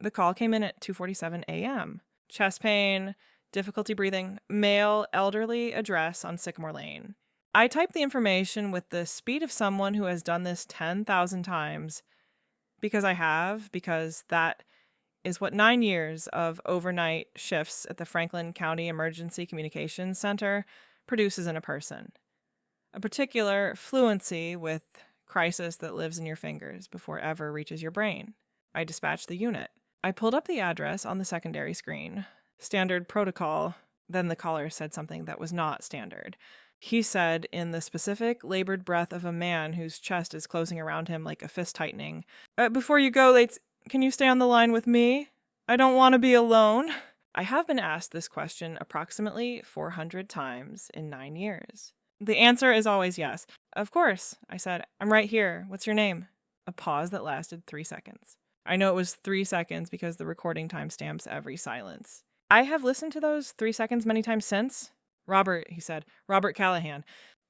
The call came in at 2:47 a.m. Chest pain, difficulty breathing, male, elderly, address on Sycamore Lane. I typed the information with the speed of someone who has done this 10,000 times because that is what 9 years of overnight shifts at the Franklin County Emergency Communications Center produces in a person. A particular fluency with crisis that lives in your fingers before ever reaches your brain. I dispatched the unit. I pulled up the address on the secondary screen. Standard protocol. Then the caller said something that was not standard. He said, in the specific, labored breath of a man whose chest is closing around him like a fist tightening, "Before you go, can you stay on the line with me? I don't want to be alone." I have been asked this question approximately 400 times in 9 years. The answer is always yes. "Of course," I said. "I'm right here. What's your name?" A pause that lasted 3 seconds. I know it was 3 seconds because the recording timestamps every silence. I have listened to those 3 seconds many times since. "Robert," he said. "Robert Callahan."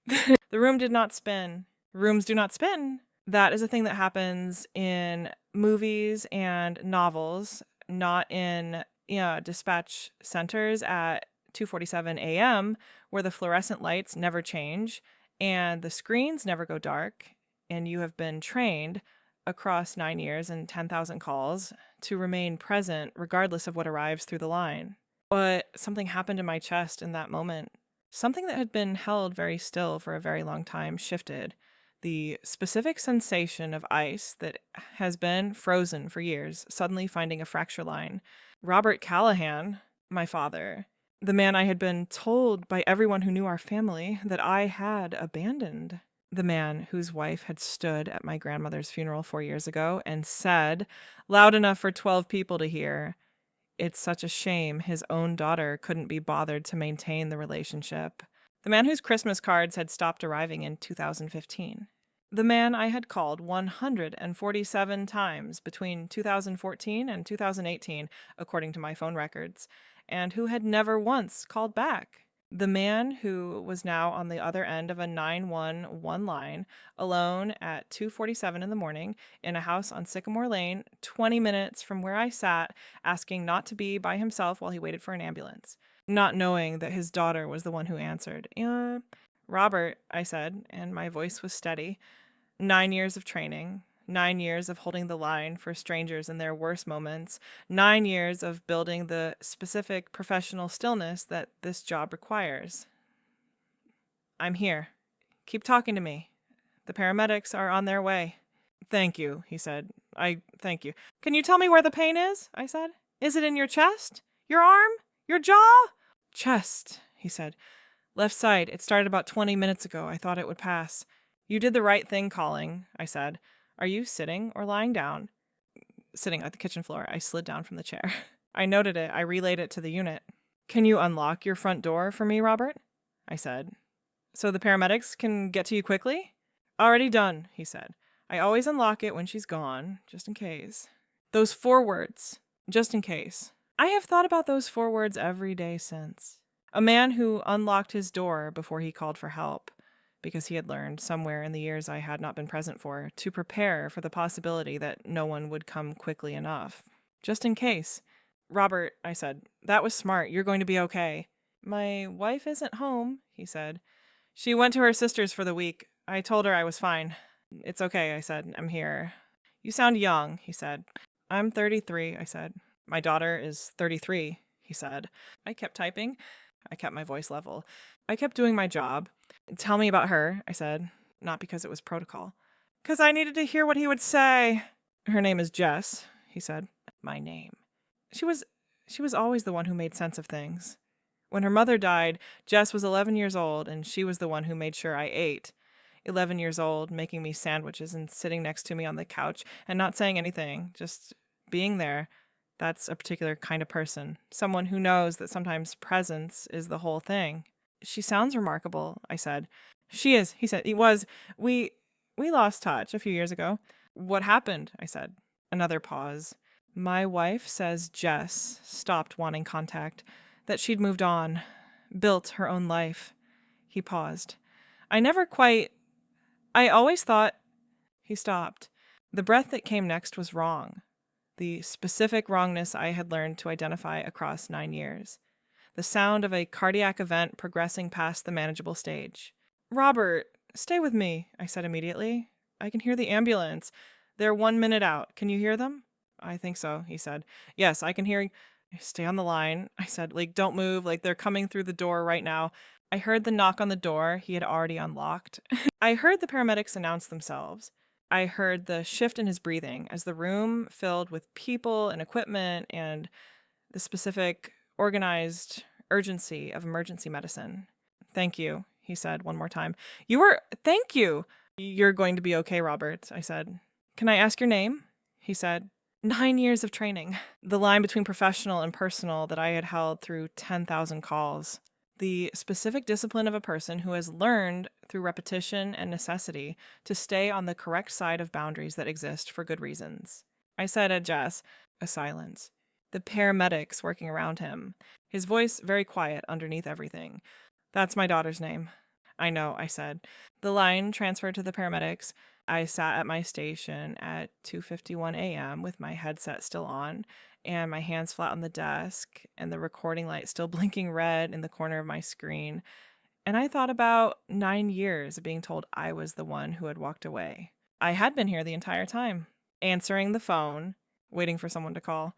The room did not spin. Rooms do not spin. That is a thing that happens in movies and novels, not in dispatch centers at 2:47 a.m., where the fluorescent lights never change and the screens never go dark, and you have been trained across 9 years and 10,000 calls to remain present regardless of what arrives through the line. But something happened in my chest in that moment. Something that had been held very still for a very long time shifted. The specific sensation of ice that has been frozen for years, suddenly finding a fracture line. Robert Callahan, my father, the man I had been told by everyone who knew our family that I had abandoned. The man whose wife had stood at my grandmother's funeral 4 years ago and said, loud enough for 12 people to hear, it's such a shame his own daughter couldn't be bothered to maintain the relationship. The man whose Christmas cards had stopped arriving in 2015. The man I had called 147 times between 2014 and 2018, according to my phone records, and who had never once called back. The man who was now on the other end of a 911 line, alone at 2:47 in the morning, in a house on Sycamore Lane, 20 minutes from where I sat, asking not to be by himself while he waited for an ambulance, not knowing that his daughter was the one who answered. "Robert," I said, and my voice was steady. 9 years of training, 9 years of holding the line for strangers in their worst moments, 9 years of building the specific professional stillness that this job requires. "I'm here. Keep talking to me. The paramedics are on their way." "Thank you," he said. Thank you." "Can you tell me where the pain is?" I said. "Is it in your chest? Your arm? Your jaw?" "Chest," he said. "Left side. It started about 20 minutes ago. I thought it would pass." "You did the right thing calling," I said. "Are you sitting or lying down?" Sitting at the kitchen floor. I slid down from the chair. I noted it. I relayed it to the unit. "Can you unlock your front door for me, Robert?" I said. "So the paramedics can get to you quickly?" "Already done," he said. "I always unlock it when she's gone, just in case." Those 4 words, just in case. I have thought about those 4 words every day since. A man who unlocked his door before he called for help, because he had learned, somewhere in the years I had not been present for, to prepare for the possibility that no one would come quickly enough. Just in case. "Robert," I said, "that was smart. You're going to be okay." "My wife isn't home," he said. "She went to her sister's for the week. I told her I was fine." "It's okay," I said. "I'm here." "You sound young," he said. "I'm 33, I said. "My daughter is 33, he said. I kept typing. I kept my voice level. I kept doing my job. "Tell me about her," I said, not because it was protocol. "'Cause I needed to hear what he would say." "Her name is Jess," he said. My name. She was always the one who made sense of things. When her mother died, Jess was 11 years old, and she was the one who made sure I ate. 11 years old, making me sandwiches and sitting next to me on the couch and not saying anything, just being there. That's a particular kind of person. Someone who knows that sometimes presence is the whole thing. "She sounds remarkable," I said. "She is," he said. "It was. We lost touch a few years ago." "What happened?" I said. Another pause. "My wife says Jess stopped wanting contact, that she'd moved on, built her own life." He paused. I always thought. He stopped. The breath that came next was wrong. the specific wrongness I had learned to identify across 9 years. The sound of a cardiac event progressing past the manageable stage. "Robert, stay with me," I said immediately. "I can hear the ambulance. They're 1 minute out. Can you hear them?" "I think so," he said. "Yes, I can hear." "Stay on the line," I said. Don't move. They're coming through the door right now." I heard the knock on the door he had already unlocked. I heard the paramedics announce themselves. I heard the shift in his breathing as the room filled with people and equipment and the specific organized urgency of emergency medicine. "Thank you," he said one more time. Thank you." "You're going to be okay, Robert," I said. "Can I ask your name?" He said. 9 years of training. The line between professional and personal that I had held through 10,000 calls. The specific discipline of a person who has learned through repetition and necessity to stay on the correct side of boundaries that exist for good reasons. I said at Jess, a silence. The paramedics working around him. His voice very quiet underneath everything. "That's my daughter's name." "I know," I said. The line transferred to the paramedics. I sat at my station at 2:51 a.m. with my headset still on and my hands flat on the desk and the recording light still blinking red in the corner of my screen. And I thought about 9 years of being told I was the one who had walked away. I had been here the entire time, answering the phone, waiting for someone to call.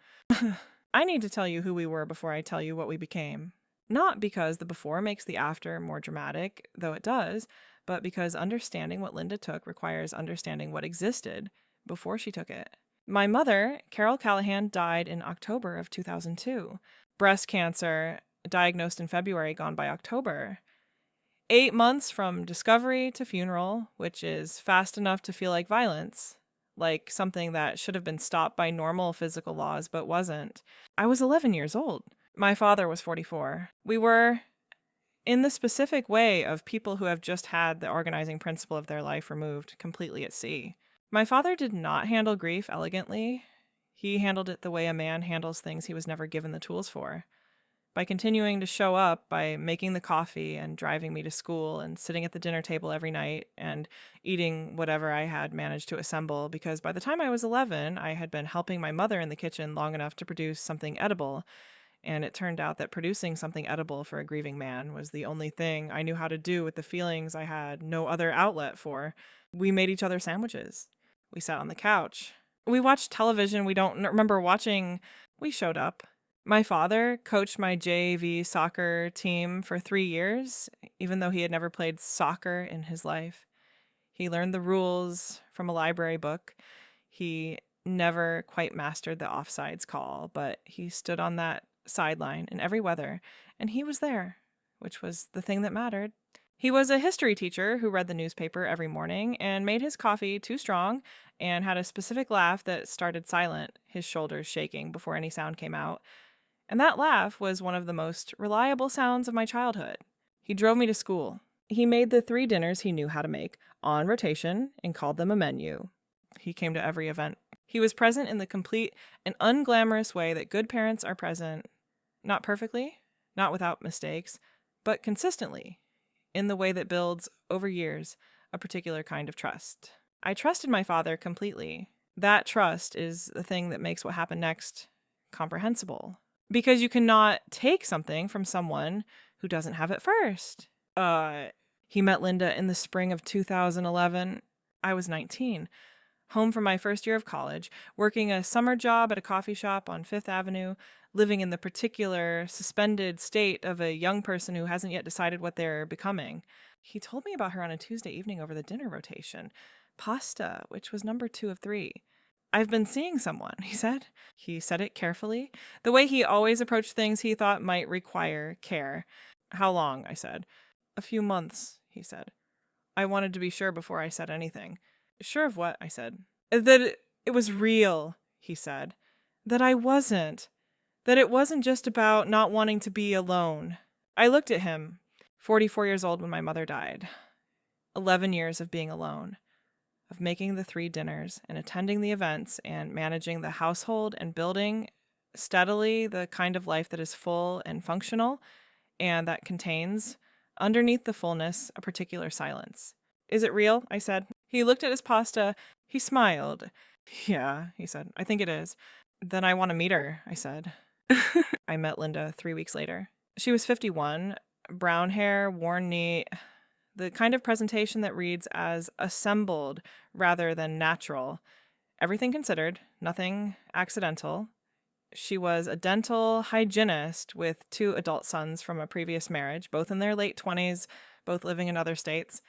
I need to tell you who we were before I tell you what we became. Not because the before makes the after more dramatic, though it does, but because understanding what Linda took requires understanding what existed before she took it. My mother, Carol Callahan, died in October of 2002. Breast cancer, diagnosed in February, gone by October. 8 months from discovery to funeral, which is fast enough to feel like violence, like something that should have been stopped by normal physical laws but wasn't. I was 11 years old. My father was 44. We were in the specific way of people who have just had the organizing principle of their life removed completely at sea. My father did not handle grief elegantly. He handled it the way a man handles things he was never given the tools for. By continuing to show up, by making the coffee and driving me to school and sitting at the dinner table every night and eating whatever I had managed to assemble, because by the time I was 11, I had been helping my mother in the kitchen long enough to produce something edible. And it turned out that producing something edible for a grieving man was the only thing I knew how to do with the feelings I had no other outlet for. We made each other sandwiches. We sat on the couch. We watched television we don't remember watching. We showed up. My father coached my JV soccer team for 3 years, even though he had never played soccer in his life. He learned the rules from a library book. He never quite mastered the offsides call, but he stood on that sideline in every weather, and he was there, which was the thing that mattered. He was a history teacher who read the newspaper every morning and made his coffee too strong and had a specific laugh that started silent, his shoulders shaking before any sound came out. And that laugh was one of the most reliable sounds of my childhood. He drove me to school. He made the 3 dinners he knew how to make on rotation and called them a menu. He came to every event. He was present in the complete and unglamorous way that good parents are present, not perfectly, not without mistakes, but consistently, in the way that builds, over years, a particular kind of trust. I trusted my father completely. That trust is the thing that makes what happened next comprehensible. Because you cannot take something from someone who doesn't have it first. He met Linda in the spring of 2011. I was 19, home from my first year of college, working a summer job at a coffee shop on Fifth Avenue, living in the particular suspended state of a young person who hasn't yet decided what they're becoming. He told me about her on a Tuesday evening over the dinner rotation. Pasta, which was number 2 of 3. "I've been seeing someone," he said. He said it carefully, the way he always approached things he thought might require care. "How long?" I said. "A few months," he said. I wanted to be sure before I said anything. "Sure of what?" I said. "That it was real," he said. "That I wasn't. That it wasn't just about not wanting to be alone." I looked at him, 44 years old when my mother died. 11 years of being alone, of making the 3 dinners and attending the events and managing the household and building steadily the kind of life that is full and functional and that contains, underneath the fullness, a particular silence. "Is it real?" I said. He looked at his pasta. He smiled. "Yeah," he said. "I think it is. Then I want to meet her, I said. I met Linda 3 weeks later. She was 51, brown hair, worn neat, the kind of presentation that reads as assembled rather than natural. Everything considered, nothing accidental. She was a dental hygienist with 2 adult sons from a previous marriage, both in their late 20s, both living in other states.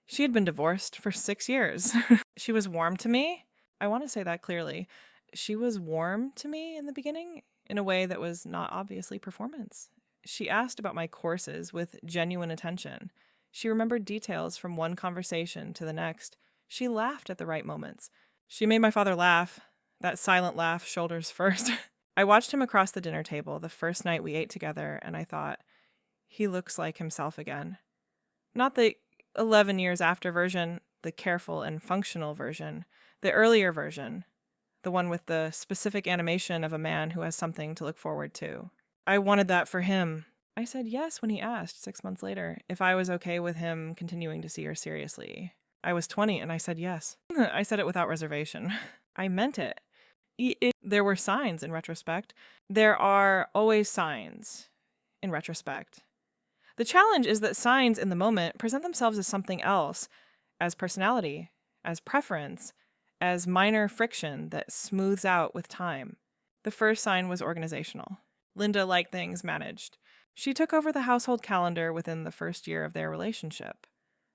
She had been divorced for 6 years. She was warm to me. I want to say that clearly. She was warm to me in the beginning in a way that was not obviously performance. She asked about my courses with genuine attention. She remembered details from one conversation to the next. She laughed at the right moments. She made my father laugh, that silent laugh, shoulders first. I watched him across the dinner table the first night we ate together, and I thought, he looks like himself again. Not the 11 years after version, the careful and functional version, the earlier version, the one with the specific animation of a man who has something to look forward to. I wanted that for him. I said yes when he asked 6 months later if I was okay with him continuing to see her seriously. I was 20 and I said yes. I said it without reservation. I meant it. There were signs in retrospect. There are always signs in retrospect. The challenge is that signs in the moment present themselves as something else, as personality, as preference, as minor friction that smooths out with time. The first sign was organizational. Linda liked things managed. She took over the household calendar within the first year of their relationship.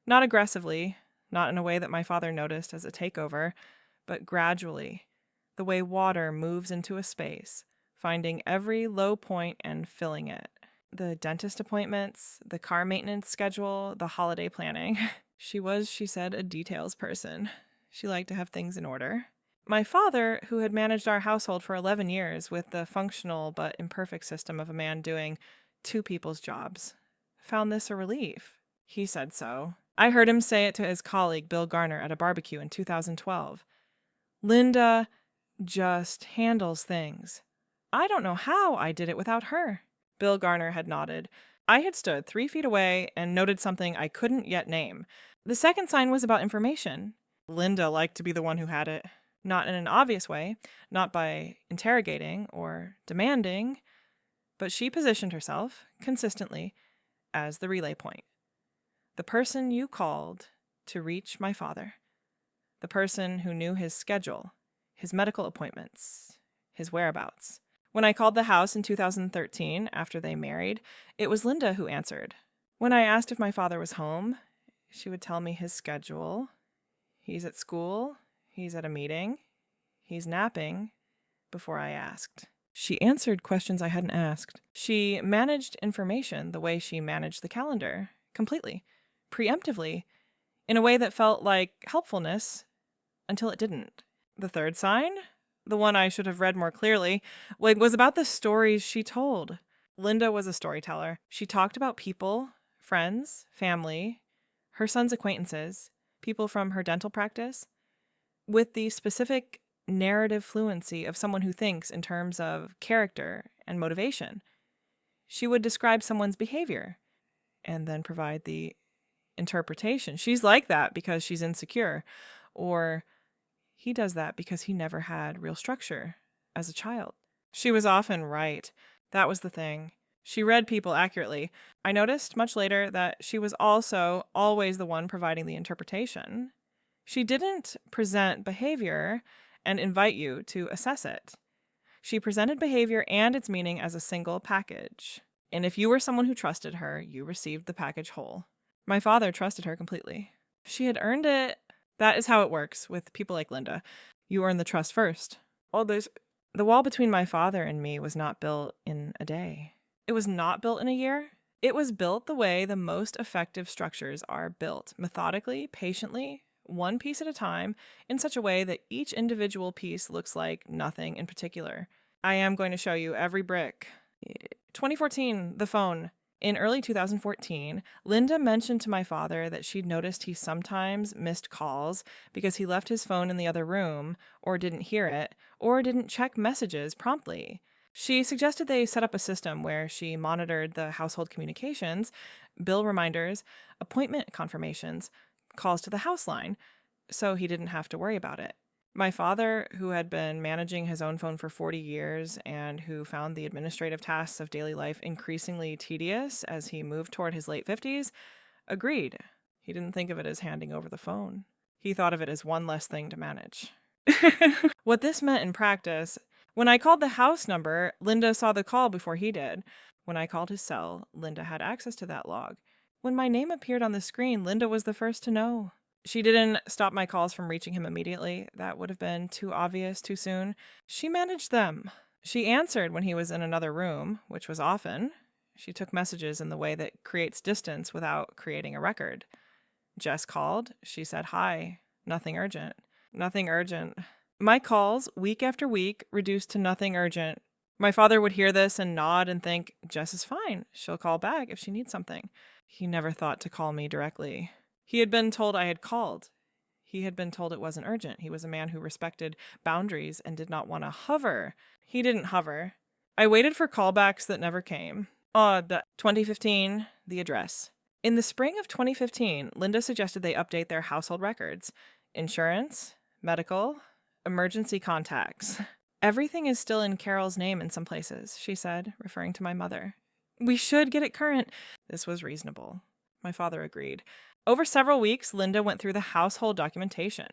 Not aggressively, not in a way that my father noticed as a takeover, but gradually, the way water moves into a space, finding every low point and filling it. The dentist appointments, the car maintenance schedule, the holiday planning. She said, a details person. She liked to have things in order. My father, who had managed our household for 11 years with the functional but imperfect system of a man doing 2 people's jobs, found this a relief. He said so. I heard him say it to his colleague Bill Garner at a barbecue in 2012. Linda just handles things. I don't know how I did it without her. Bill Garner had nodded. I had stood 3 feet away and noted something I couldn't yet name. The second sign was about information. Linda liked to be the one who had it. Not in an obvious way, not by interrogating or demanding, but she positioned herself, consistently, as the relay point. The person you called to reach my father. The person who knew his schedule, his medical appointments, his whereabouts. When I called the house in 2013, after they married, it was Linda who answered. When I asked if my father was home, she would tell me his schedule. He's at school, he's at a meeting, he's napping, before I asked. She answered questions I hadn't asked. She managed information the way she managed the calendar, completely, preemptively, in a way that felt like helpfulness, until it didn't. The third sign, the one I should have read more clearly, was about the stories she told. Linda was a storyteller. She talked about people, friends, family, her son's acquaintances, people from her dental practice, with the specific narrative fluency of someone who thinks in terms of character and motivation. She would describe someone's behavior and then provide the interpretation. She's like that because she's insecure, or he does that because he never had real structure as a child. She was often right. That was the thing. She read people accurately. I noticed much later that she was also always the one providing the interpretation. She didn't present behavior and invite you to assess it. She presented behavior and its meaning as a single package. And if you were someone who trusted her, you received the package whole. My father trusted her completely. She had earned it. That is how it works with people like Linda. You earn the trust first. The wall between my father and me was not built in a day. It was not built in a year. It was built the way the most effective structures are built, methodically, patiently, one piece at a time, in such a way that each individual piece looks like nothing in particular. I am going to show you every brick. 2014, the phone. In early 2014, Linda mentioned to my father that she'd noticed he sometimes missed calls because he left his phone in the other room, or didn't hear it, or didn't check messages promptly. She suggested they set up a system where she monitored the household communications, bill reminders, appointment confirmations, calls to the house line, so he didn't have to worry about it. My father, who had been managing his own phone for 40 years and who found the administrative tasks of daily life increasingly tedious as he moved toward his late 50s, agreed. He didn't think of it as handing over the phone. He thought of it as one less thing to manage. What this meant in practice, when I called the house number, Linda saw the call before he did. When I called his cell, Linda had access to that log. When my name appeared on the screen, Linda was the first to know. She didn't stop my calls from reaching him immediately. That would have been too obvious too soon. She managed them. She answered when he was in another room, which was often. She took messages in the way that creates distance without creating a record. Jess called. She said hi. Nothing urgent. Nothing urgent. My calls, week after week, reduced to nothing urgent. My father would hear this and nod and think, Jess is fine. She'll call back if she needs something. He never thought to call me directly. He had been told I had called. He had been told it wasn't urgent. He was a man who respected boundaries and did not want to hover. He didn't hover. I waited for callbacks that never came. 2015, the address. In the spring of 2015, Linda suggested they update their household records. Insurance, medical, emergency contacts. Everything is still in Carol's name in some places, she said, referring to my mother. We should get it current. This was reasonable. My father agreed. Over several weeks, Linda went through the household documentation.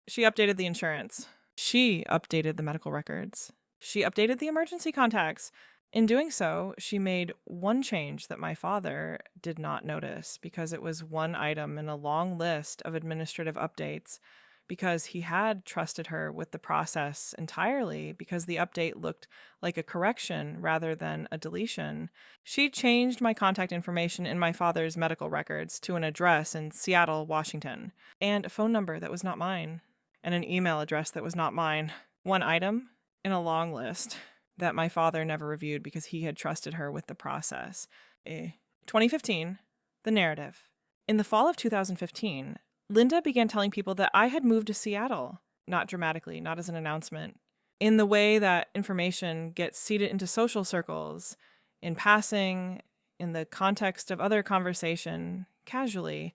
She updated the insurance. She updated the medical records. She updated the emergency contacts. In doing so, she made one change that my father did not notice because it was one item in a long list of administrative updates, because he had trusted her with the process entirely because the update looked like a correction rather than a deletion. She changed my contact information in my father's medical records to an address in Seattle, Washington, and a phone number that was not mine, and an email address that was not mine. One item in a long list that my father never reviewed because he had trusted her with the process. 2015, the narrative. In the fall of 2015, Linda began telling people that I had moved to Seattle, not dramatically, not as an announcement, in the way that information gets seeded into social circles, in passing, in the context of other conversation, casually,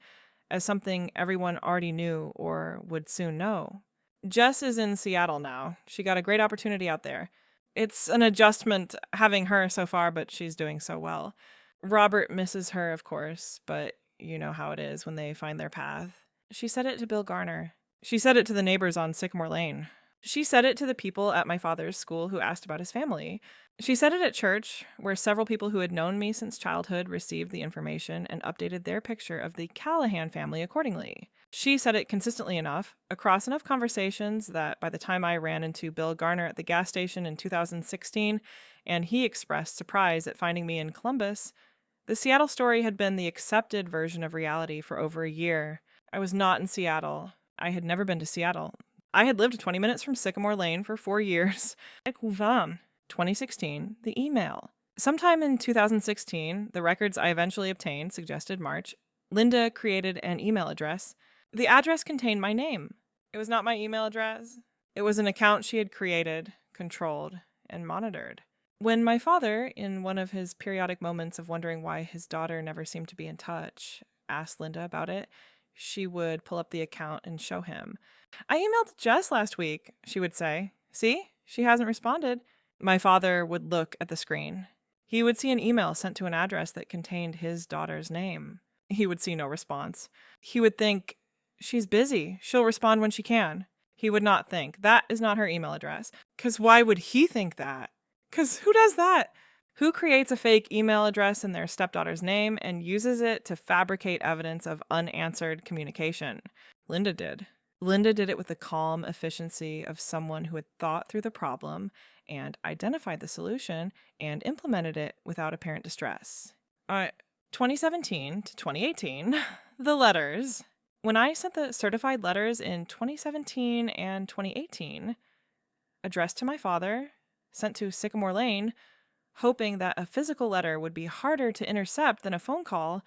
as something everyone already knew or would soon know. Jess is in Seattle now. She got a great opportunity out there. It's an adjustment having her so far, but she's doing so well. Robert misses her, of course, but you know how it is when they find their path. She said it to Bill Garner. She said it to the neighbors on Sycamore Lane. She said it to the people at my father's school who asked about his family. She said it at church, where several people who had known me since childhood received the information and updated their picture of the Callahan family accordingly. She said it consistently enough, across enough conversations, that by the time I ran into Bill Garner at the gas station in 2016, and he expressed surprise at finding me in Columbus, the Seattle story had been the accepted version of reality for over a year. I was not in Seattle. I had never been to Seattle. I had lived 20 minutes from Sycamore Lane for 4 years. 2016, the email. Sometime in 2016, the records I eventually obtained suggested March, Linda created an email address. The address contained my name. It was not my email address. It was an account she had created, controlled, and monitored. When my father, in one of his periodic moments of wondering why his daughter never seemed to be in touch, asked Linda about it, she would pull up the account and show him. I emailed Jess last week, she would say. See? She hasn't responded. My father would look at the screen. He would see an email sent to an address that contained his daughter's name. He would see no response. He would think, she's busy. She'll respond when she can. He would not think, that is not her email address. 'Cause why would he think that? 'Cause who does that? Who creates a fake email address in their stepdaughter's name and uses it to fabricate evidence of unanswered communication? Linda did. Linda did it with the calm efficiency of someone who had thought through the problem and identified the solution and implemented it without apparent distress. 2017 to 2018, the letters. When I sent the certified letters in 2017 and 2018, addressed to my father, sent to Sycamore Lane, hoping that a physical letter would be harder to intercept than a phone call,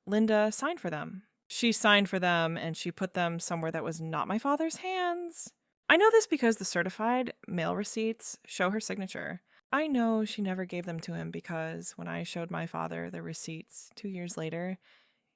Linda signed for them. She signed for them and she put them somewhere that was not my father's hands. I know this because the certified mail receipts show her signature. I know she never gave them to him because when I showed my father the receipts 2 years later,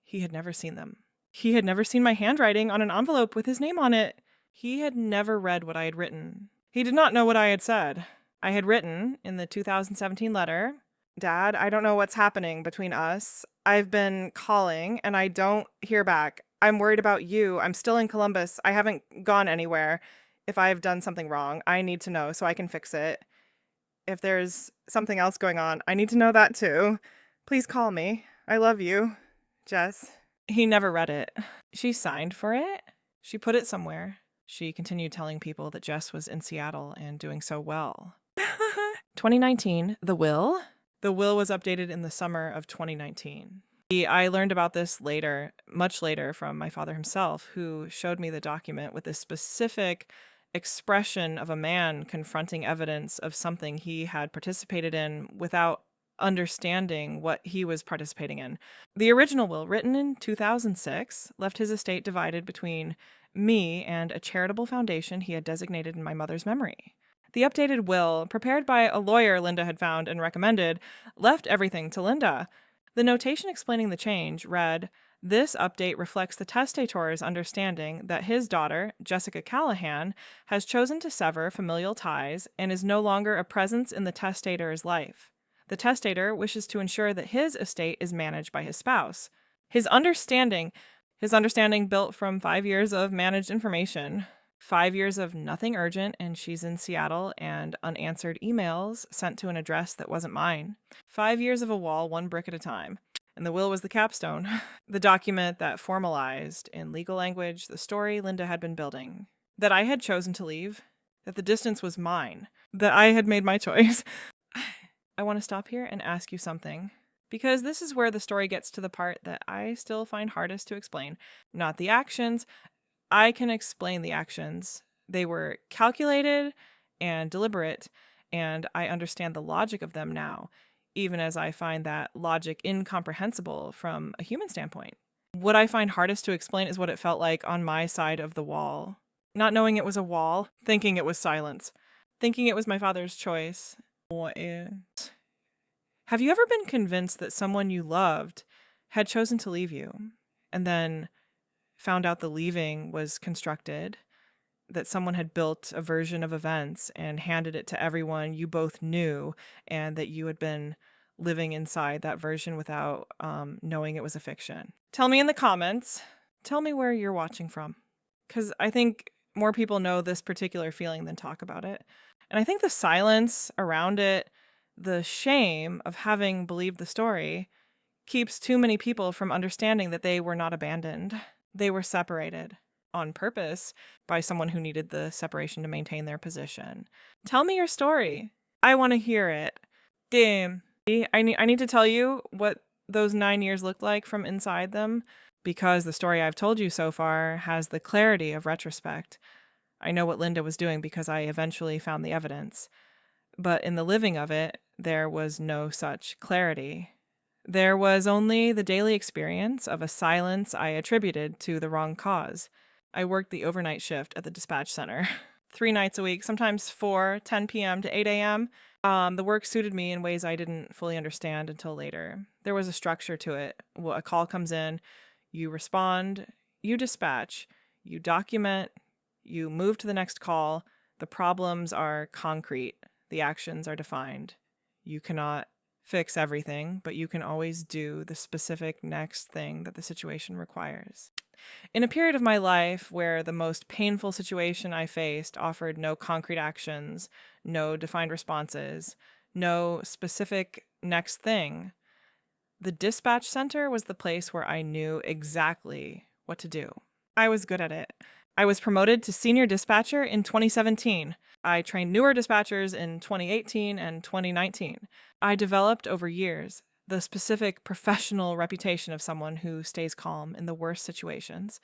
he had never seen them. He had never seen my handwriting on an envelope with his name on it. He had never read what I had written. He did not know what I had said. I had written in the 2017 letter, "Dad, I don't know what's happening between us. I've been calling and I don't hear back. I'm worried about you. I'm still in Columbus. I haven't gone anywhere. If I've done something wrong, I need to know so I can fix it. If there's something else going on, I need to know that too. Please call me. I love you, Jess." He never read it. She signed for it. She put it somewhere. She continued telling people that Jess was in Seattle and doing so well. 2019, the will. The will was updated in the summer of 2019. I learned about this later, much later, from my father himself, who showed me the document with this specific expression of a man confronting evidence of something he had participated in without understanding what he was participating in. The original will, written in 2006, left his estate divided between me and a charitable foundation he had designated in my mother's memory. The updated will, prepared by a lawyer Linda had found and recommended, left everything to Linda. The notation explaining the change read, "This update reflects the testator's understanding that his daughter, Jessica Callahan, has chosen to sever familial ties and is no longer a presence in the testator's life. The testator wishes to ensure that his estate is managed by his spouse. His understanding built from 5 years of managed information, 5 years of nothing urgent, and she's in Seattle, and unanswered emails sent to an address that wasn't mine. 5 years of a wall, one brick at a time. And the will was the capstone, the document that formalized, in legal language, the story Linda had been building. That I had chosen to leave, that the distance was mine, that I had made my choice." I want to stop here and ask you something, because this is where the story gets to the part that I still find hardest to explain. Not the actions. I can explain the actions. They were calculated and deliberate, and I understand the logic of them now, even as I find that logic incomprehensible from a human standpoint. What I find hardest to explain is what it felt like on my side of the wall. Not knowing it was a wall, thinking it was silence, thinking it was my father's choice. Have you ever been convinced that someone you loved had chosen to leave you, and then found out the leaving was constructed, that someone had built a version of events and handed it to everyone you both knew, and that you had been living inside that version without knowing it was a fiction? Tell me in the comments. Tell me where you're watching from, because I think more people know this particular feeling than talk about it. And I think the silence around it, the shame of having believed the story, keeps too many people from understanding that they were not abandoned. They were separated on purpose by someone who needed the separation to maintain their position. Tell me your story. I want to hear it. Damn. I need to tell you what those 9 years looked like from inside them, because the story I've told you so far has the clarity of retrospect. I know what Linda was doing because I eventually found the evidence. But in the living of it, there was no such clarity. There was only the daily experience of a silence I attributed to the wrong cause. I worked the overnight shift at the dispatch center, 3 nights a week, sometimes 4, 10 p.m. to 8 a.m. The work suited me in ways I didn't fully understand until later. There was a structure to it. Well, a call comes in, you respond, you dispatch, you document, you move to the next call. The problems are concrete. The actions are defined. You cannot fix everything, but you can always do the specific next thing that the situation requires. In a period of my life where the most painful situation I faced offered no concrete actions, no defined responses, no specific next thing, the dispatch center was the place where I knew exactly what to do. I was good at it. I was promoted to senior dispatcher in 2017. I trained newer dispatchers in 2018 and 2019. I developed over years the specific professional reputation of someone who stays calm in the worst situations,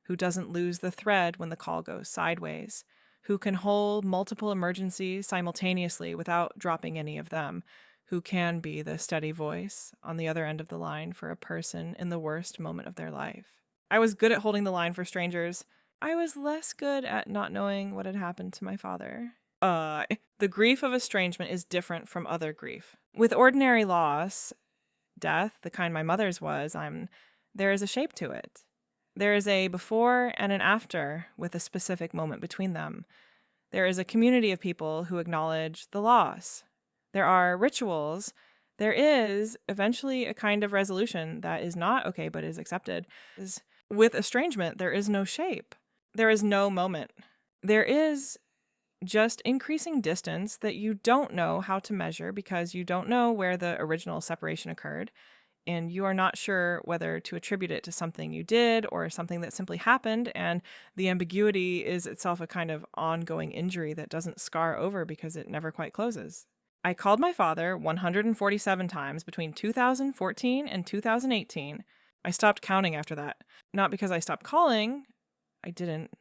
who doesn't lose the thread when the call goes sideways, who can hold multiple emergencies simultaneously without dropping any of them, who can be the steady voice on the other end of the line for a person in the worst moment of their life. I was good at holding the line for strangers. I was less good at not knowing what had happened to my father. The grief of estrangement is different from other grief. With ordinary loss, death, the kind my mother's was, there is a shape to it. There is a before and an after with a specific moment between them. There is a community of people who acknowledge the loss. There are rituals. There is eventually a kind of resolution that is not okay but is accepted. With estrangement, there is no shape. There is no moment. There is just increasing distance that you don't know how to measure because you don't know where the original separation occurred, and you are not sure whether to attribute it to something you did or something that simply happened, and the ambiguity is itself a kind of ongoing injury that doesn't scar over because it never quite closes. I called my father 147 times between 2014 and 2018. I stopped counting after that. Not because I stopped calling. I didn't.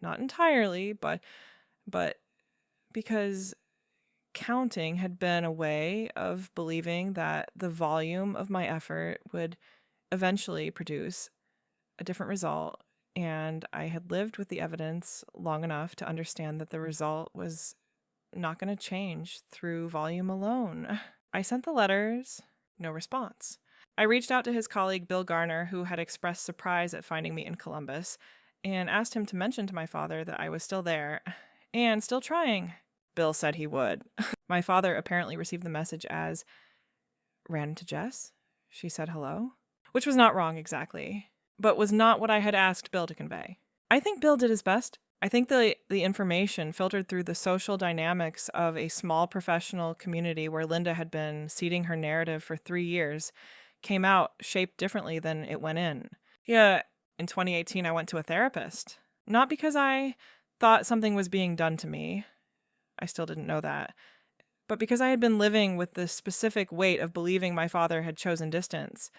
Not entirely, but because counting had been a way of believing that the volume of my effort would eventually produce a different result, and I had lived with the evidence long enough to understand that the result was not going to change through volume alone. I sent the letters, no response. I reached out to his colleague Bill Garner, who had expressed surprise at finding me in Columbus, and asked him to mention to my father that I was still there and still trying. Bill said he would. My father apparently received the message as, "Ran into Jess? She said hello?" Which was not wrong exactly, but was not what I had asked Bill to convey. I think Bill did his best. I think the information filtered through the social dynamics of a small professional community where Linda had been seeding her narrative for 3 years came out shaped differently than it went in. Yeah, in 2018, I went to a therapist. Not because I thought something was being done to me. I still didn't know that. But because I had been living with the specific weight of believing my father had chosen distance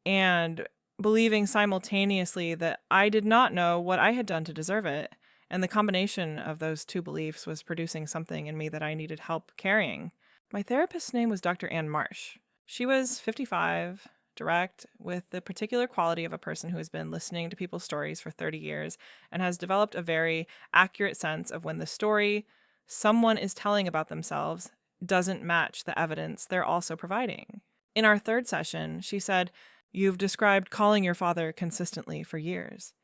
and believing simultaneously that I did not know what I had done to deserve it. And the combination of those two beliefs was producing something in me that I needed help carrying. My therapist's name was Dr. Ann Marsh. She was 55, direct, with the particular quality of a person who has been listening to people's stories for 30 years and has developed a very accurate sense of when the story someone is telling about themselves doesn't match the evidence they're also providing. In our third session, she said, "You've described calling your father consistently for years.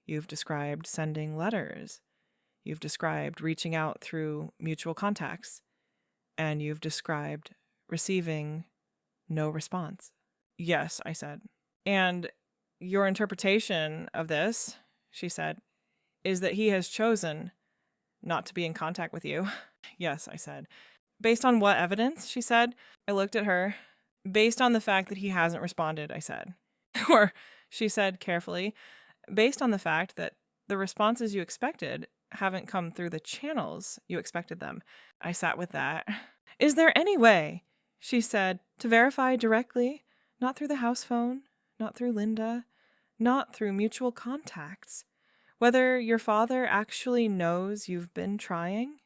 You've described sending letters. You've described reaching out through mutual contacts. And you've described receiving no response." "Yes," I said. "And your interpretation of this," she said, "is that he has chosen not to be in contact with you." "Yes," I said. "Based on what evidence?" she said. I looked at her. "Based on the fact that he hasn't responded," I said. Or, she said carefully, "based on the fact that the responses you expected haven't come through the channels you expected them." I sat with that. "Is there any way," she said, "to verify directly, not through the house phone, not through Linda, not through mutual contacts, whether your father actually knows you've been trying?"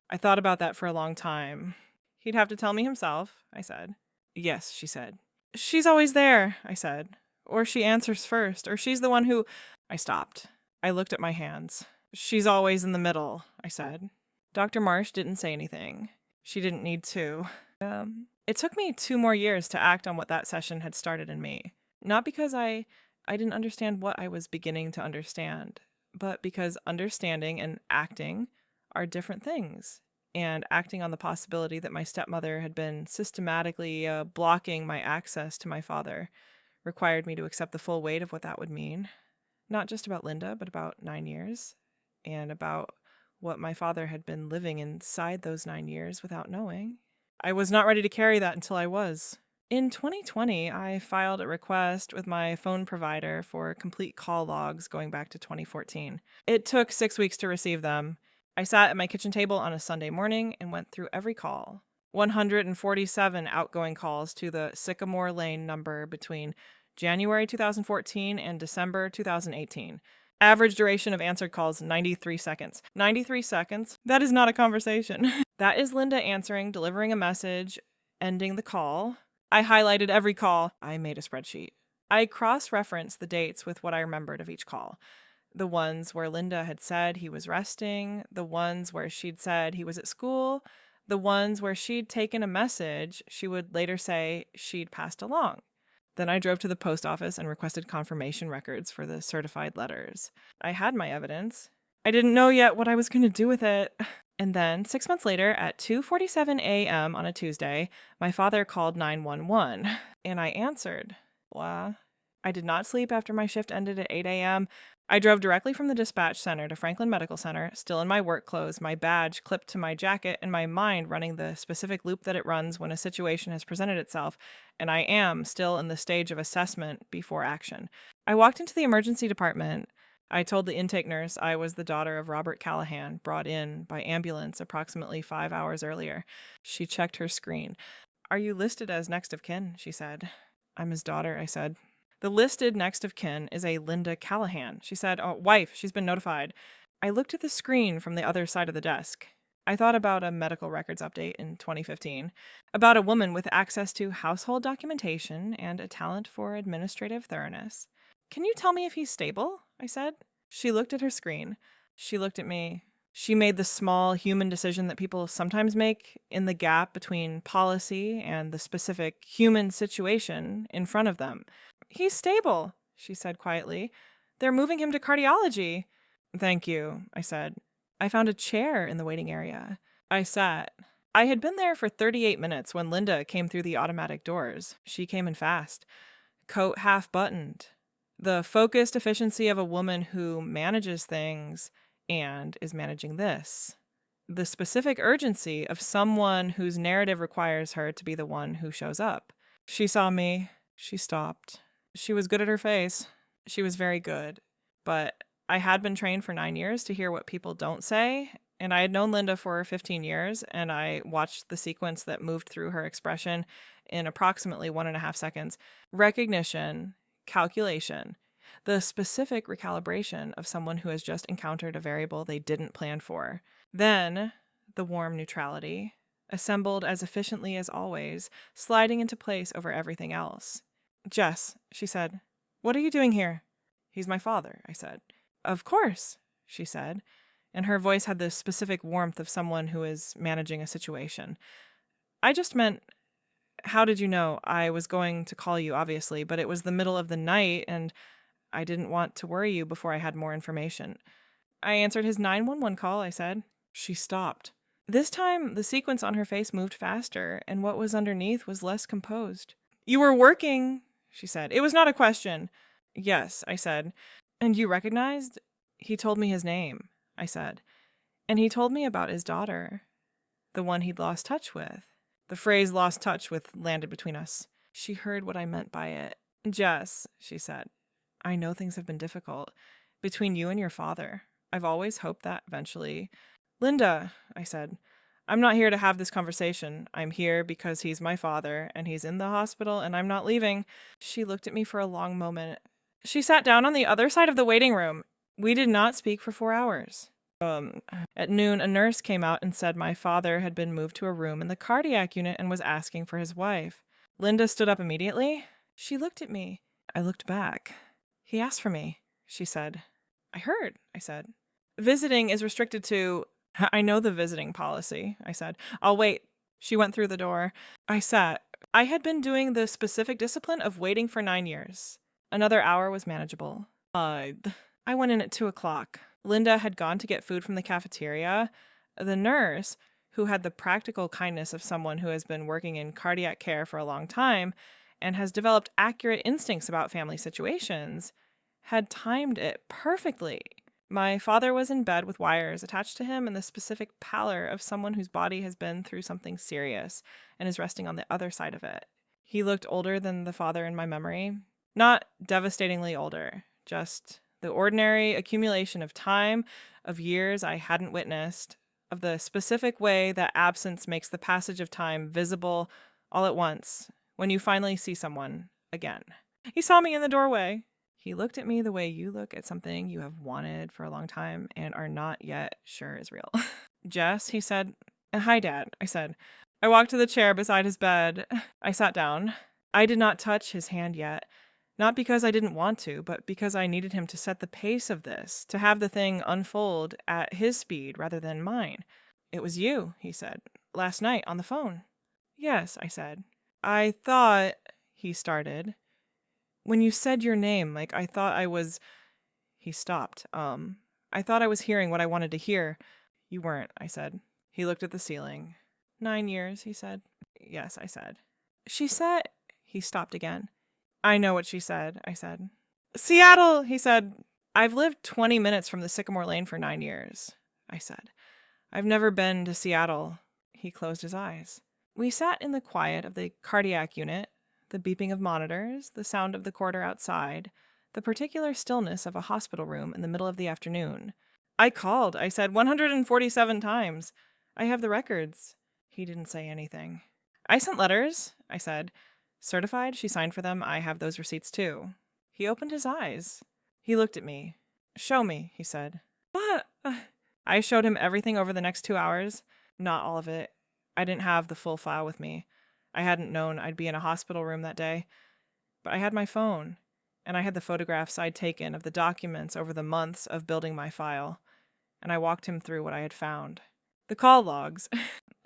I thought about that for a long time. "He'd have to tell me himself," I said. "Yes," she said. "She's always there," I said. "Or she answers first, or she's the one who—" I stopped. I looked at my hands. "She's always in the middle," I said. Dr. Marsh didn't say anything. She didn't need to. It took me 2 more years to act on what that session had started in me. Not because I didn't understand what I was beginning to understand, but because understanding and acting are different things. And acting on the possibility that my stepmother had been systematically blocking my access to my father required me to accept the full weight of what that would mean. Not just about Linda, but about 9 years, and about what my father had been living inside those 9 years without knowing. I was not ready to carry that until I was. In 2020, I filed a request with my phone provider for complete call logs going back to 2014. It took 6 weeks to receive them. I sat at my kitchen table on a Sunday morning and went through every call. 147 outgoing calls to the Sycamore Lane number between January 2014 and December 2018. Average duration of answered calls, 93 seconds. 93 seconds? That is not a conversation. That is Linda answering, delivering a message, ending the call. I highlighted every call. I made a spreadsheet. I cross-referenced the dates with what I remembered of each call. The ones where Linda had said he was resting, the ones where she'd said he was at school, the ones where she'd taken a message she would later say she'd passed along. Then I drove to the post office and requested confirmation records for the certified letters. I had my evidence. I didn't know yet what I was going to do with it. And then, 6 months later, at 2:47 a.m. on a Tuesday, my father called 911, and I answered. Wow. I did not sleep after my shift ended at 8 a.m. I drove directly from the dispatch center to Franklin Medical Center, still in my work clothes, my badge clipped to my jacket, and my mind running the specific loop that it runs when a situation has presented itself, and I am still in the stage of assessment before action. I walked into the emergency department. I told the intake nurse I was the daughter of Robert Callahan, brought in by ambulance approximately 5 hours earlier. She checked her screen. "Are you listed as next of kin?" she said. "I'm his daughter," I said. "The listed next of kin is a Linda Callahan," she said. "Oh, wife, she's been notified." I looked at the screen from the other side of the desk. I thought about a medical records update in 2015, about a woman with access to household documentation and a talent for administrative thoroughness. "Can you tell me if he's stable?" I said. She looked at her screen. She looked at me. She made the small human decision that people sometimes make in the gap between policy and the specific human situation in front of them. "He's stable," she said quietly. "They're moving him to cardiology." "Thank you," I said. I found a chair in the waiting area. I sat. I had been there for 38 minutes when Linda came through the automatic doors. She came in fast. Coat half buttoned. The focused efficiency of a woman who manages things and is managing this. The specific urgency of someone whose narrative requires her to be the one who shows up. She saw me. She stopped. She was good at her face. She was very good. But I had been trained for 9 years to hear what people don't say, and I had known Linda for 15 years, and I watched the sequence that moved through her expression in approximately 1.5 seconds. Recognition, calculation, the specific recalibration of someone who has just encountered a variable they didn't plan for. Then, the warm neutrality, assembled as efficiently as always, sliding into place over everything else. "Jess," she said, "what are you doing here?" "He's my father," I said. "Of course," she said, and her voice had the specific warmth of someone who is managing a situation. "I just meant, how did you know? I was going to call you, obviously, but it was the middle of the night, and I didn't want to worry you before I had more information." "I answered his 911 call," I said. She stopped. This time, the sequence on her face moved faster, and what was underneath was less composed. "You were working," she said. "It was not a question." "Yes," I said. "And you recognized?" "He told me his name," I said. "And he told me about his daughter, the one he'd lost touch with." The phrase "lost touch with" landed between us. She heard what I meant by it. "Jess," she said, "I know things have been difficult between you and your father. I've always hoped that eventually." "Linda," I said, "I'm not here to have this conversation. I'm here because he's my father, and he's in the hospital, and I'm not leaving." She looked at me for a long moment. She sat down on the other side of the waiting room. We did not speak for 4 hours. At noon, a nurse came out and said my father had been moved to a room in the cardiac unit and was asking for his wife. Linda stood up immediately. She looked at me. I looked back. "He asked for me," she said. "I heard," I said. "Visiting is restricted to—" "I know the visiting policy," I said. "I'll wait." She went through the door. I sat. I had been doing the specific discipline of waiting for 9 years. Another hour was manageable. I went in at 2:00. Linda had gone to get food from the cafeteria. The nurse, who had the practical kindness of someone who has been working in cardiac care for a long time and has developed accurate instincts about family situations, had timed it perfectly. My father was in bed with wires attached to him and the specific pallor of someone whose body has been through something serious and is resting on the other side of it. He looked older than the father in my memory. Not devastatingly older, just the ordinary accumulation of time, of years I hadn't witnessed, of the specific way that absence makes the passage of time visible all at once when you finally see someone again. He saw me in the doorway. He looked at me the way you look at something you have wanted for a long time and are not yet sure is real. "Jess," he said. "Hi, Dad," I said. I walked to the chair beside his bed. I sat down. I did not touch his hand yet. Not because I didn't want to, but because I needed him to set the pace of this, to have the thing unfold at his speed rather than mine. "It was you," he said, "last night on the phone." "Yes," I said. "I thought," he started. When you said your name, like, I thought I was... He stopped. I thought I was hearing what I wanted to hear. You weren't, I said. He looked at the ceiling. 9 years, he said. Yes, I said. She said... He stopped again. I know what she said, I said. Seattle, he said. I've lived 20 minutes from the Sycamore Lane for 9 years, I said. I've never been to Seattle. He closed his eyes. We sat in the quiet of the cardiac unit, the beeping of monitors, the sound of the corridor outside, the particular stillness of a hospital room in the middle of the afternoon. I called, I said, 147 times. I have the records. He didn't say anything. I sent letters, I said. Certified, she signed for them. I have those receipts too. He opened his eyes. He looked at me. Show me, he said. What? I showed him everything over the next 2 hours. Not all of it. I didn't have the full file with me. I hadn't known I'd be in a hospital room that day. But I had my phone, and I had the photographs I'd taken of the documents over the months of building my file, and I walked him through what I had found. The call logs,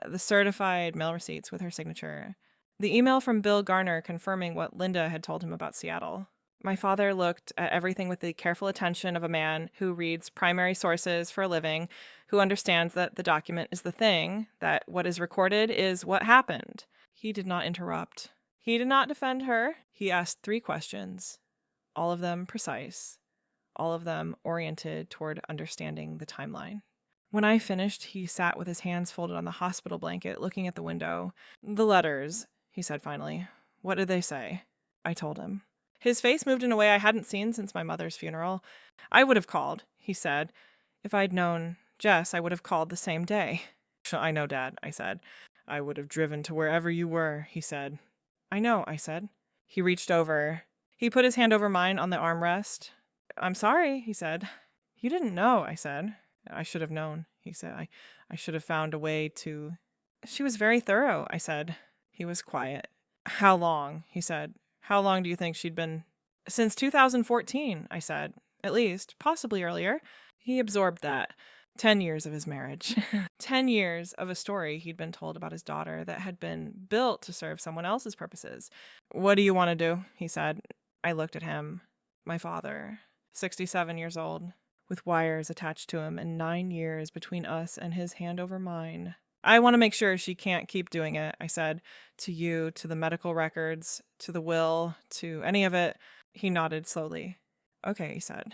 the certified mail receipts with her signature, the email from Bill Garner confirming what Linda had told him about Seattle. My father looked at everything with the careful attention of a man who reads primary sources for a living, who understands that the document is the thing, that what is recorded is what happened. He did not interrupt. He did not defend her. He asked 3 questions, all of them precise, all of them oriented toward understanding the timeline. When I finished, he sat with his hands folded on the hospital blanket, looking at the window. The letters, he said finally. What did they say? I told him. His face moved in a way I hadn't seen since my mother's funeral. I would have called, he said. If I'd known Jess, I would have called the same day. I know, Dad, I said. I would have driven to wherever you were, he said. I know, I said. He reached over. He put his hand over mine on the armrest. I'm sorry, he said. You didn't know, I said. I should have known, he said. I should have found a way to... She was very thorough, I said. He was quiet. How long, he said. How long do you think she'd been? Since 2014, I said. At least, possibly earlier. He absorbed that. 10 years of his marriage. 10 years of a story he'd been told about his daughter that had been built to serve someone else's purposes. What do you want to do? He said. I looked at him. My father, 67 years old, with wires attached to him and 9 years between us and his hand over mine. I want to make sure she can't keep doing it, I said. To you, to the medical records, to the will, to any of it. He nodded slowly. Okay, he said.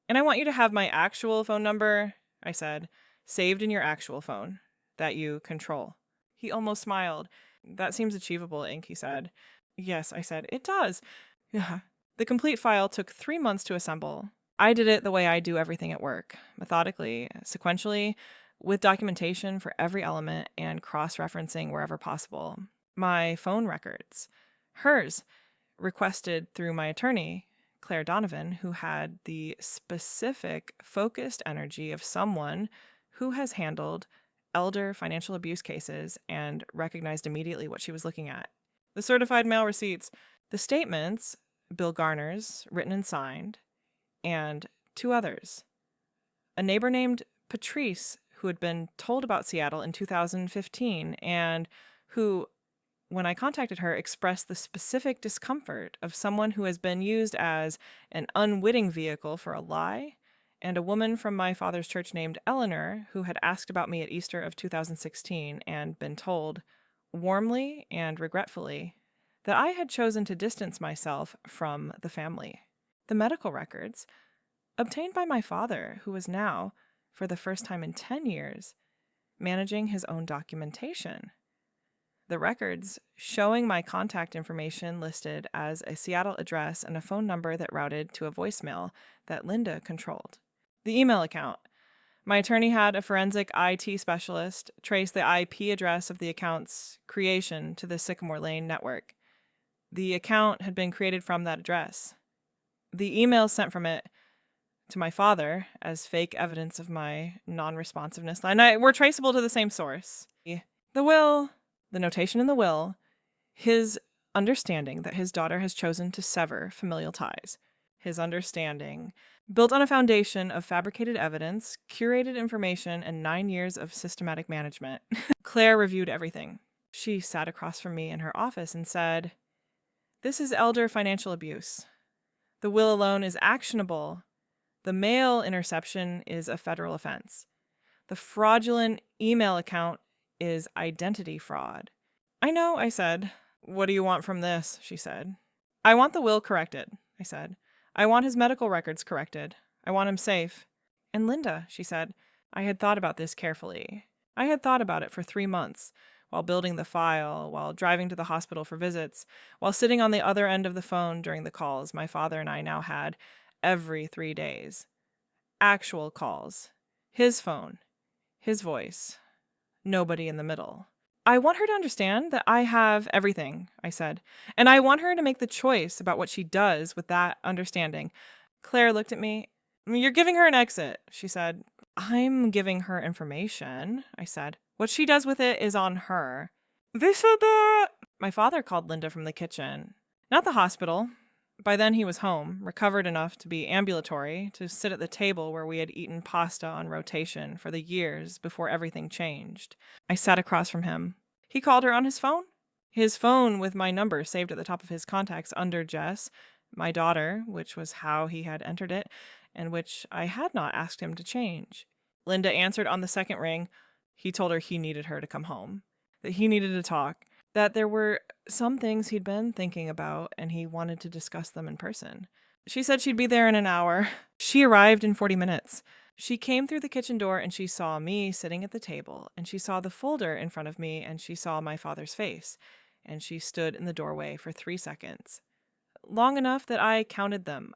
And I want you to have my actual phone number, I said, saved in your actual phone, that you control. He almost smiled. That seems achievable, Inc., he said. Yes, I said, it does. Yeah. The complete file took 3 months to assemble. I did it the way I do everything at work, methodically, sequentially, with documentation for every element and cross-referencing wherever possible. My phone records. Hers, requested through my attorney, Claire Donovan, who had the specific, focused energy of someone who has handled elder financial abuse cases and recognized immediately what she was looking at. The certified mail receipts, the statements, Bill Garner's, written and signed, and 2 others. A neighbor named Patrice, who had been told about Seattle in 2015 and who, when I contacted her, expressed the specific discomfort of someone who has been used as an unwitting vehicle for a lie, and a woman from my father's church named Eleanor who had asked about me at Easter of 2016 and been told, warmly and regretfully, that I had chosen to distance myself from the family. The medical records, obtained by my father, who was now, for the first time in 10 years, managing his own documentation. The records showing my contact information listed as a Seattle address and a phone number that routed to a voicemail that Linda controlled. The email account. My attorney had a forensic IT specialist trace the IP address of the account's creation to the Sycamore Lane network. The account had been created from that address. The emails sent from it to my father as fake evidence of my non-responsiveness were traceable to the same source. The will, the notation in the will, his understanding that his daughter has chosen to sever familial ties. His understanding, built on a foundation of fabricated evidence, curated information, and 9 years of systematic management. Claire reviewed everything. She sat across from me in her office and said, "This is elder financial abuse. The will alone is actionable. The mail interception is a federal offense. The fraudulent email account is identity fraud. I know, I said. What do you want from this? She said. I want the will corrected, I said. I want his medical records corrected. I want him safe. And Linda, she said, I had thought about this carefully. I had thought about it for 3 months, while building the file, while driving to the hospital for visits, while sitting on the other end of the phone during the calls my father and I now had every 3 days. Actual calls. His phone. His voice. Nobody in the middle. I want her to understand that I have everything, I said, and I want her to make the choice about what she does with that understanding. Claire looked at me. You're giving her an exit, she said. I'm giving her information, I said. What she does with it is on her. They said that. My father called Linda from the kitchen. Not the hospital. By then he was home, recovered enough to be ambulatory, to sit at the table where we had eaten pasta on rotation for the years before everything changed. I sat across from him. He called her on his phone with my number saved at the top of his contacts under Jess, my daughter, which was how he had entered it, and which I had not asked him to change. Linda answered on the second ring. He told her he needed her to come home, that he needed to talk, that there were some things he'd been thinking about and he wanted to discuss them in person. She said she'd be there in an hour. She arrived in 40 minutes. She came through the kitchen door and she saw me sitting at the table, and she saw the folder in front of me, and she saw my father's face, and she stood in the doorway for 3 seconds. Long enough that I counted them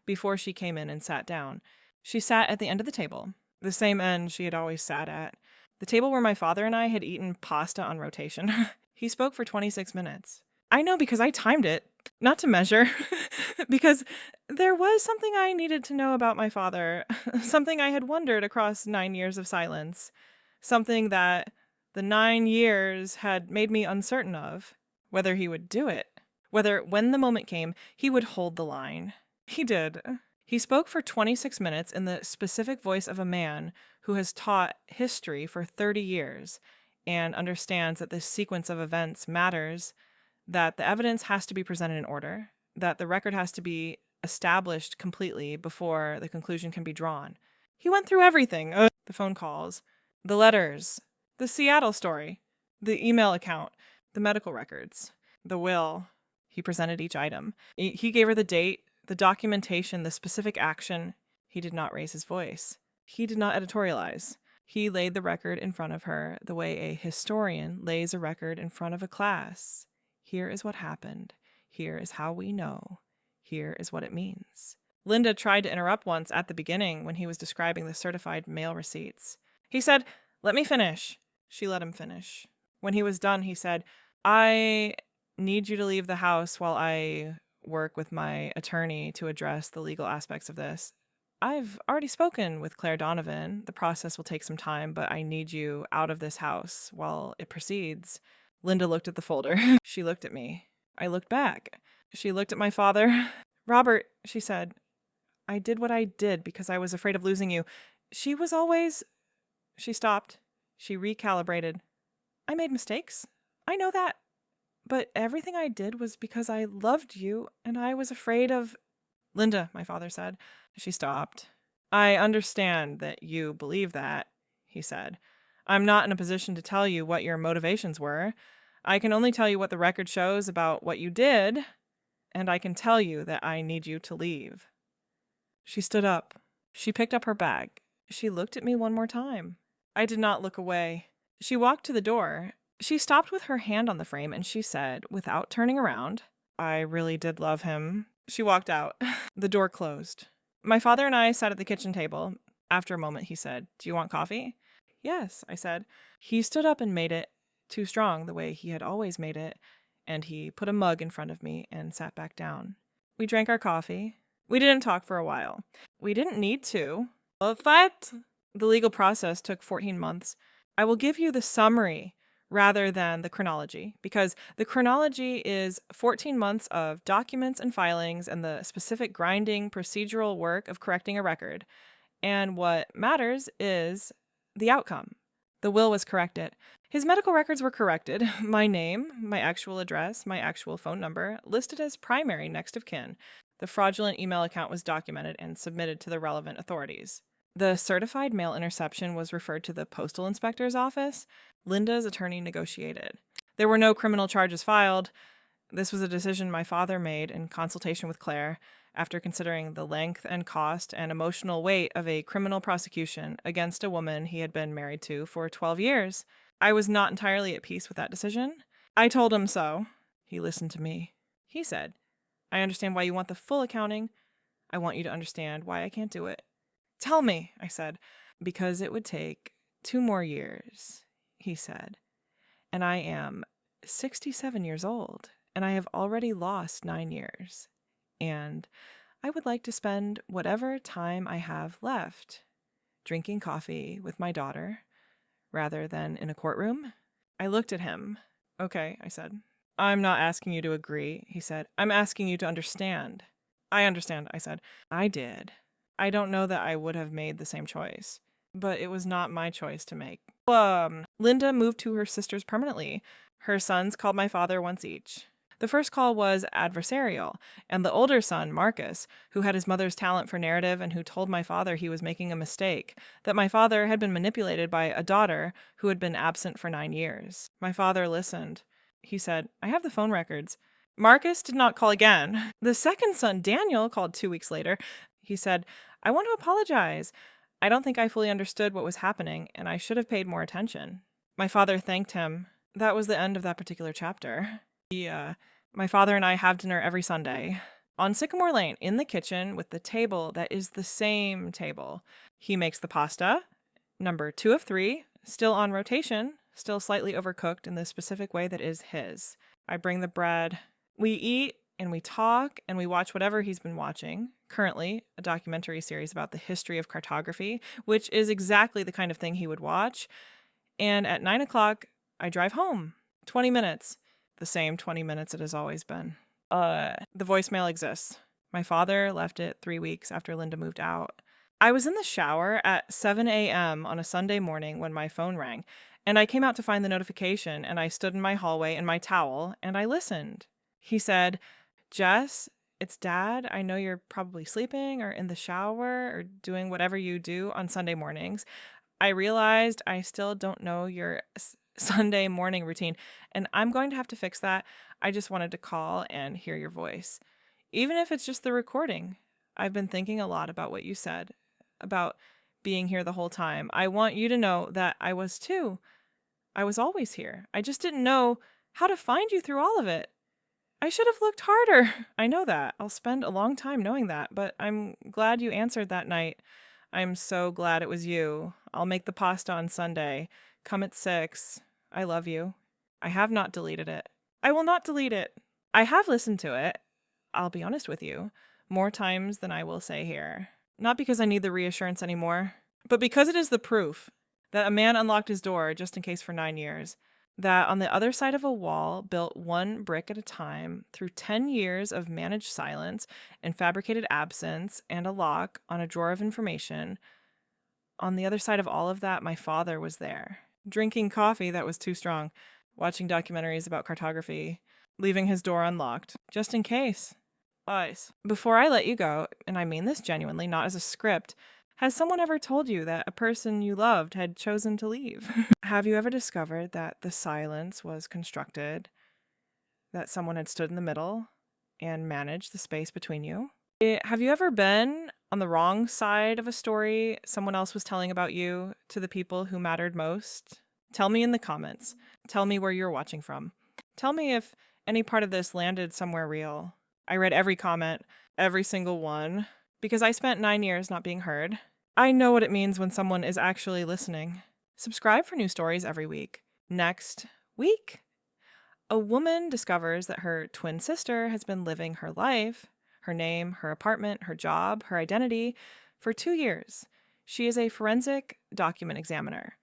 before she came in and sat down. She sat at the end of the table, the same end she had always sat at, the table where my father and I had eaten pasta on rotation. He spoke for 26 minutes. I know because I timed it, not to measure, because there was something I needed to know about my father, something I had wondered across 9 years of silence, something that the 9 years had made me uncertain of, whether he would do it, whether when the moment came, he would hold the line. He did. He spoke for 26 minutes in the specific voice of a man who has taught history for 30 years and understands that this sequence of events matters, that the evidence has to be presented in order, that the record has to be established completely before the conclusion can be drawn. He went through everything. The phone calls, the letters, the Seattle story, the email account, the medical records, the will. He presented each item. He gave her the date, the documentation, the specific action. He did not raise his voice. He did not editorialize. He laid the record in front of her the way a historian lays a record in front of a class. Here is what happened. Here is how we know. Here is what it means. Linda tried to interrupt once at the beginning when he was describing the certified mail receipts. He said, "Let me finish." She let him finish. When he was done, he said, "I need you to leave the house while I work with my attorney to address the legal aspects of this. I've already spoken with Claire Donovan. The process will take some time, but I need you out of this house while it proceeds." Linda looked at the folder. She looked at me. I looked back. She looked at my father. "Robert," she said, "I did what I did because I was afraid of losing you. She was always..." She stopped. She recalibrated. "I made mistakes. I know that. But everything I did was because I loved you and I was afraid of..." "Linda," my father said. She stopped. "I understand that you believe that," he said. "I'm not in a position to tell you what your motivations were. I can only tell you what the record shows about what you did, and I can tell you that I need you to leave." She stood up. She picked up her bag. She looked at me one more time. I did not look away. She walked to the door. She stopped with her hand on the frame, and she said, without turning around, "I really did love him." She walked out. The door closed. My father and I sat at the kitchen table. After a moment, he said, "Do you want coffee?" "Yes," I said. He stood up and made it, too strong the way he had always made it, and he put a mug in front of me and sat back down. We drank our coffee. We didn't talk for a while. We didn't need to. But the legal process took 14 months. I will give you the summary rather than the chronology, because the chronology is 14 months of documents and filings and the specific grinding procedural work of correcting a record. And what matters is the outcome. The will was corrected. His medical records were corrected. My name, my actual address, my actual phone number, listed as primary next of kin. The fraudulent email account was documented and submitted to the relevant authorities. The certified mail interception was referred to the postal inspector's office. Linda's attorney negotiated. There were no criminal charges filed. This was a decision my father made in consultation with Claire after considering the length and cost and emotional weight of a criminal prosecution against a woman he had been married to for 12 years. I was not entirely at peace with that decision. I told him so. He listened to me. He said, "I understand why you want the full accounting. I want you to understand why I can't do it." "Tell me," I said. "Because it would take 2 more years," he said. "And I am 67 years old, and I have already lost 9 years. And I would like to spend whatever time I have left drinking coffee with my daughter rather than in a courtroom." I looked at him. "Okay," I said. "I'm not asking you to agree," he said. "I'm asking you to understand." "I understand," I said. I did. I don't know that I would have made the same choice, but it was not my choice to make. Linda moved to her sisters permanently. Her sons called my father once each. The first call was adversarial, and the older son, Marcus, who had his mother's talent for narrative and who told my father he was making a mistake, that my father had been manipulated by a daughter who had been absent for 9 years. My father listened. He said, "I have the phone records." Marcus did not call again. The second son, Daniel, called 2 weeks later. He said, "I want to apologize. I don't think I fully understood what was happening, and I should have paid more attention." My father thanked him. That was the end of that particular chapter. My father and I have dinner every Sunday on Sycamore Lane in the kitchen with the table that is the same table. He makes the pasta, number 2 of 3, still on rotation, still slightly overcooked in the specific way that is his. I bring the bread. We eat and we talk and we watch whatever he's been watching. Currently, a documentary series about the history of cartography, which is exactly the kind of thing he would watch. And at 9 o'clock, I drive home. 20 minutes. The same 20 minutes it has always been. The voicemail exists. My father left it 3 weeks after Linda moved out. I was in the shower at 7 a.m. on a Sunday morning when my phone rang, and I came out to find the notification, and I stood in my hallway in my towel, and I listened. He said, "Jess, it's Dad. I know you're probably sleeping or in the shower or doing whatever you do on Sunday mornings. I realized I still don't know your Sunday morning routine, and I'm going to have to fix that. I just wanted to call and hear your voice. Even if it's just the recording. I've been thinking a lot about what you said, about being here the whole time. I want you to know that I was too. I was always here. I just didn't know how to find you through all of it. I should have looked harder. I know that. I'll spend a long time knowing that, but I'm glad you answered that night. I'm so glad it was you. I'll make the pasta on Sunday. Come at 6. I love you. I have not deleted it. I will not delete it. I have listened to it, I'll be honest with you, more times than I will say here. Not because I need the reassurance anymore, but because it is the proof that a man unlocked his door just in case for 9 years, that on the other side of a wall, built 1 brick at a time, through 10 years of managed silence and fabricated absence and a lock on a drawer of information, on the other side of all of that, my father was there. Drinking coffee that was too strong, watching documentaries about cartography, leaving his door unlocked, just in case. Eyes. Before I let you go, and I mean this genuinely, not as a script, has someone ever told you that a person you loved had chosen to leave? Have you ever discovered that the silence was constructed, that someone had stood in the middle and managed the space between you? Have you ever been on the wrong side of a story someone else was telling about you to the people who mattered most? Tell me in the comments. Tell me where you're watching from. Tell me if any part of this landed somewhere real. I read every comment, every single one, because I spent 9 years not being heard. I know what it means when someone is actually listening. Subscribe for new stories every week. Next week, a woman discovers that her twin sister has been living her life, her name, her apartment, her job, her identity, for 2 years. She is a forensic document examiner.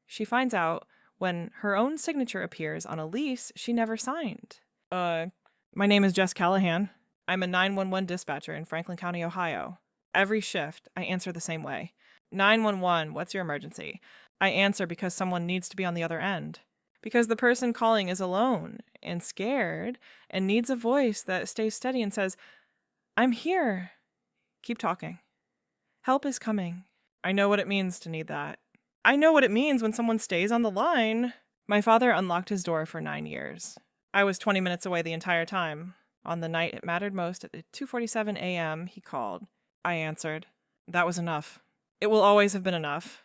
She finds out when her own signature appears on a lease she never signed. My name is Jess Callahan. I'm a 911 dispatcher in Franklin County, Ohio. Every shift, I answer the same way. 911, what's your emergency? I answer because someone needs to be on the other end. Because the person calling is alone and scared and needs a voice that stays steady and says, I'm here. Keep talking. Help is coming. I know what it means to need that. I know what it means when someone stays on the line. My father unlocked his door for 9 years. I was 20 minutes away the entire time. On the night it mattered most, at 2:47 a.m., he called. I answered. That was enough. It will always have been enough.